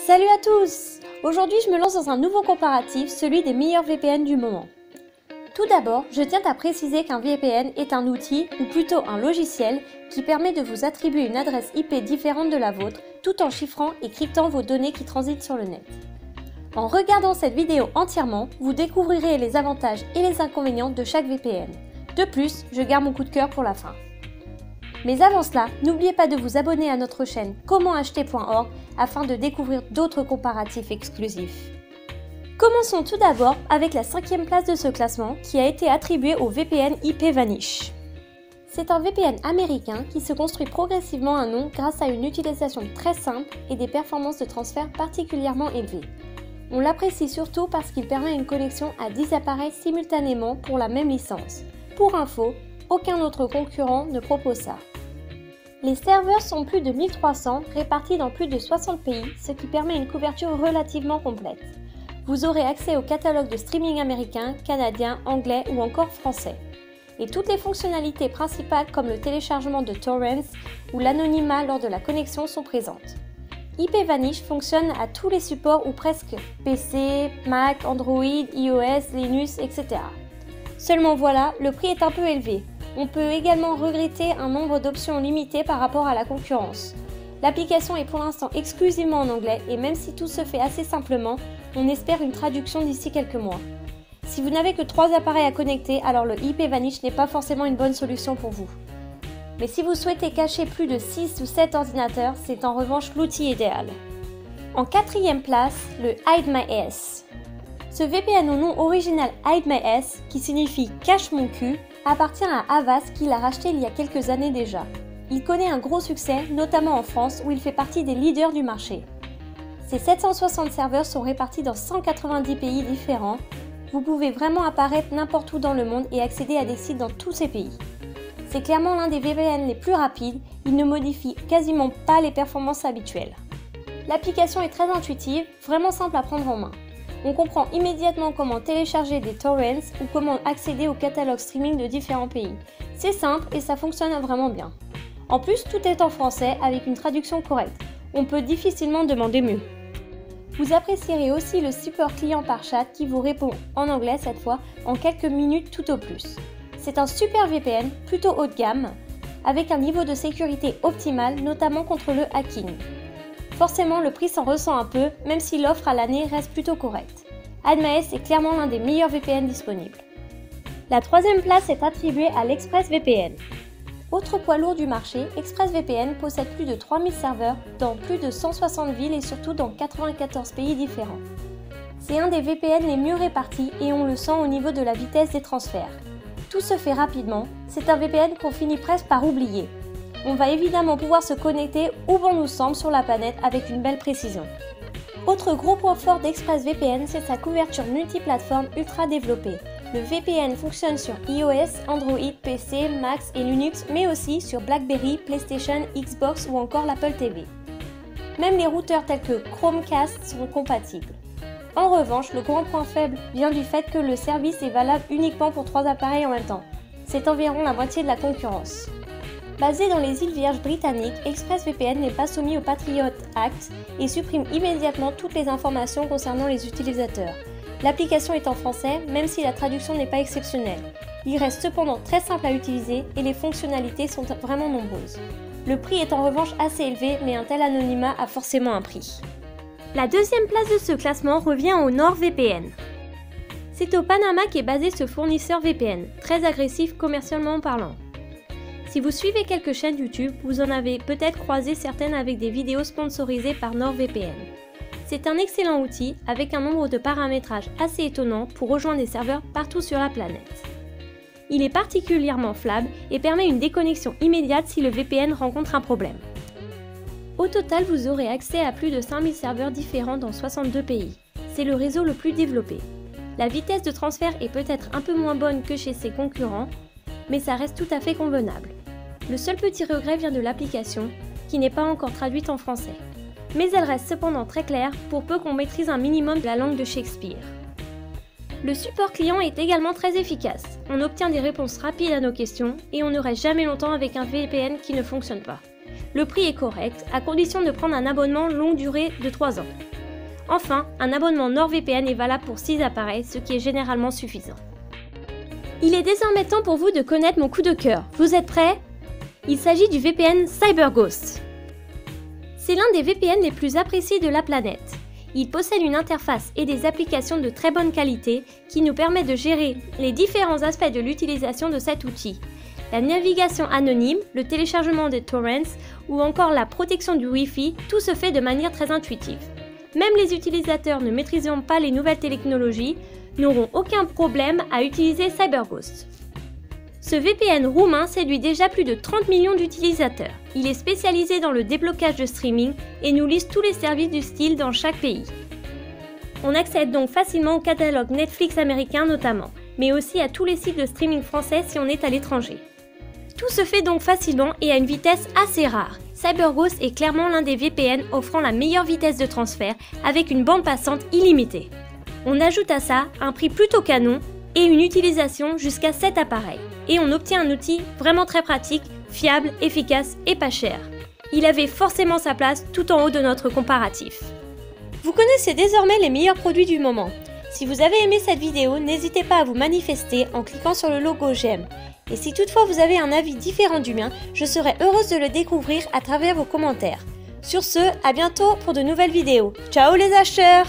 Salut à tous! Aujourd'hui, je me lance dans un nouveau comparatif, celui des meilleurs VPN du moment. Tout d'abord, je tiens à préciser qu'un VPN est un outil, ou plutôt un logiciel, qui permet de vous attribuer une adresse IP différente de la vôtre, tout en chiffrant et cryptant vos données qui transitent sur le net. En regardant cette vidéo entièrement, vous découvrirez les avantages et les inconvénients de chaque VPN. De plus, je garde mon coup de cœur pour la fin. Mais avant cela, n'oubliez pas de vous abonner à notre chaîne commentacheter.org afin de découvrir d'autres comparatifs exclusifs. Commençons tout d'abord avec la 5e place de ce classement qui a été attribuée au VPN IPVanish. C'est un VPN américain qui se construit progressivement un nom grâce à une utilisation très simple et des performances de transfert particulièrement élevées. On l'apprécie surtout parce qu'il permet une connexion à 10 appareils simultanément pour la même licence. Pour info, aucun autre concurrent ne propose ça. Les serveurs sont plus de 1300 répartis dans plus de 60 pays, ce qui permet une couverture relativement complète. Vous aurez accès au catalogue de streaming américain, canadien, anglais ou encore français. Et toutes les fonctionnalités principales comme le téléchargement de torrents ou l'anonymat lors de la connexion sont présentes. IPVanish fonctionne à tous les supports ou presque PC, Mac, Android, iOS, Linux, etc. Seulement voilà, le prix est un peu élevé. On peut également regretter un nombre d'options limitées par rapport à la concurrence. L'application est pour l'instant exclusivement en anglais et même si tout se fait assez simplement, on espère une traduction d'ici quelques mois. Si vous n'avez que 3 appareils à connecter, alors le IPVanish n'est pas forcément une bonne solution pour vous. Mais si vous souhaitez cacher plus de 6 ou 7 ordinateurs, c'est en revanche l'outil idéal. En 4e place, le HideMyAS. Ce VPN au nom original HideMyAS, qui signifie « cache mon cul », appartient à Avast qui l'a racheté il y a quelques années déjà. Il connaît un gros succès, notamment en France où il fait partie des leaders du marché. Ses 760 serveurs sont répartis dans 190 pays différents. Vous pouvez vraiment apparaître n'importe où dans le monde et accéder à des sites dans tous ces pays. C'est clairement l'un des VPN les plus rapides, il ne modifie quasiment pas les performances habituelles. L'application est très intuitive, vraiment simple à prendre en main. On comprend immédiatement comment télécharger des torrents ou comment accéder au catalogue streaming de différents pays. C'est simple et ça fonctionne vraiment bien. En plus, tout est en français avec une traduction correcte. On peut difficilement demander mieux. Vous apprécierez aussi le support client par chat qui vous répond en anglais cette fois en quelques minutes tout au plus. C'est un super VPN plutôt haut de gamme avec un niveau de sécurité optimal notamment contre le hacking. Forcément, le prix s'en ressent un peu, même si l'offre à l'année reste plutôt correcte. HideMyAS est clairement l'un des meilleurs VPN disponibles. La 3e place est attribuée à l'ExpressVPN. Autre poids lourd du marché, ExpressVPN possède plus de 3000 serveurs dans plus de 160 villes et surtout dans 94 pays différents. C'est un des VPN les mieux répartis et on le sent au niveau de la vitesse des transferts. Tout se fait rapidement, c'est un VPN qu'on finit presque par oublier. On va évidemment pouvoir se connecter où bon nous semble sur la planète avec une belle précision. Autre gros point fort d'ExpressVPN, c'est sa couverture multiplateforme ultra développée. Le VPN fonctionne sur iOS, Android, PC, Mac et Linux, mais aussi sur BlackBerry, PlayStation, Xbox ou encore l'Apple TV. Même les routeurs tels que Chromecast sont compatibles. En revanche, le grand point faible vient du fait que le service est valable uniquement pour 3 appareils en même temps. C'est environ la moitié de la concurrence. Basé dans les îles Vierges britanniques, ExpressVPN n'est pas soumis au Patriot Act et supprime immédiatement toutes les informations concernant les utilisateurs. L'application est en français, même si la traduction n'est pas exceptionnelle. Il reste cependant très simple à utiliser et les fonctionnalités sont vraiment nombreuses. Le prix est en revanche assez élevé, mais un tel anonymat a forcément un prix. La 2e place de ce classement revient au NordVPN. C'est au Panama qu'est basé ce fournisseur VPN, très agressif commercialement parlant. Si vous suivez quelques chaînes YouTube, vous en avez peut-être croisé certaines avec des vidéos sponsorisées par NordVPN. C'est un excellent outil avec un nombre de paramétrages assez étonnant pour rejoindre des serveurs partout sur la planète. Il est particulièrement fiable et permet une déconnexion immédiate si le VPN rencontre un problème. Au total, vous aurez accès à plus de 5000 serveurs différents dans 62 pays. C'est le réseau le plus développé. La vitesse de transfert est peut-être un peu moins bonne que chez ses concurrents, mais ça reste tout à fait convenable. Le seul petit regret vient de l'application, qui n'est pas encore traduite en français. Mais elle reste cependant très claire pour peu qu'on maîtrise un minimum de la langue de Shakespeare. Le support client est également très efficace. On obtient des réponses rapides à nos questions et on ne reste jamais longtemps avec un VPN qui ne fonctionne pas. Le prix est correct, à condition de prendre un abonnement longue durée de 3 ans. Enfin, un abonnement NordVPN est valable pour 6 appareils, ce qui est généralement suffisant. Il est désormais temps pour vous de connaître mon coup de cœur. Vous êtes prêts? Il s'agit du VPN CyberGhost. C'est l'un des VPN les plus appréciés de la planète. Il possède une interface et des applications de très bonne qualité qui nous permettent de gérer les différents aspects de l'utilisation de cet outil. La navigation anonyme, le téléchargement des torrents ou encore la protection du Wi-Fi, tout se fait de manière très intuitive. Même les utilisateurs ne maîtrisant pas les nouvelles technologies n'auront aucun problème à utiliser CyberGhost. Ce VPN roumain séduit déjà plus de 30 millions d'utilisateurs. Il est spécialisé dans le déblocage de streaming et nous liste tous les services du style dans chaque pays. On accède donc facilement au catalogue Netflix américain notamment, mais aussi à tous les sites de streaming français si on est à l'étranger. Tout se fait donc facilement et à une vitesse assez rare. CyberGhost est clairement l'un des VPN offrant la meilleure vitesse de transfert avec une bande passante illimitée. On ajoute à ça un prix plutôt canon et une utilisation jusqu'à 7 appareils. Et on obtient un outil vraiment très pratique, fiable, efficace et pas cher. Il avait forcément sa place tout en haut de notre comparatif. Vous connaissez désormais les meilleurs produits du moment. Si vous avez aimé cette vidéo, n'hésitez pas à vous manifester en cliquant sur le logo j'aime. Et si toutefois vous avez un avis différent du mien, je serai heureuse de le découvrir à travers vos commentaires. Sur ce, à bientôt pour de nouvelles vidéos. Ciao les acheteurs!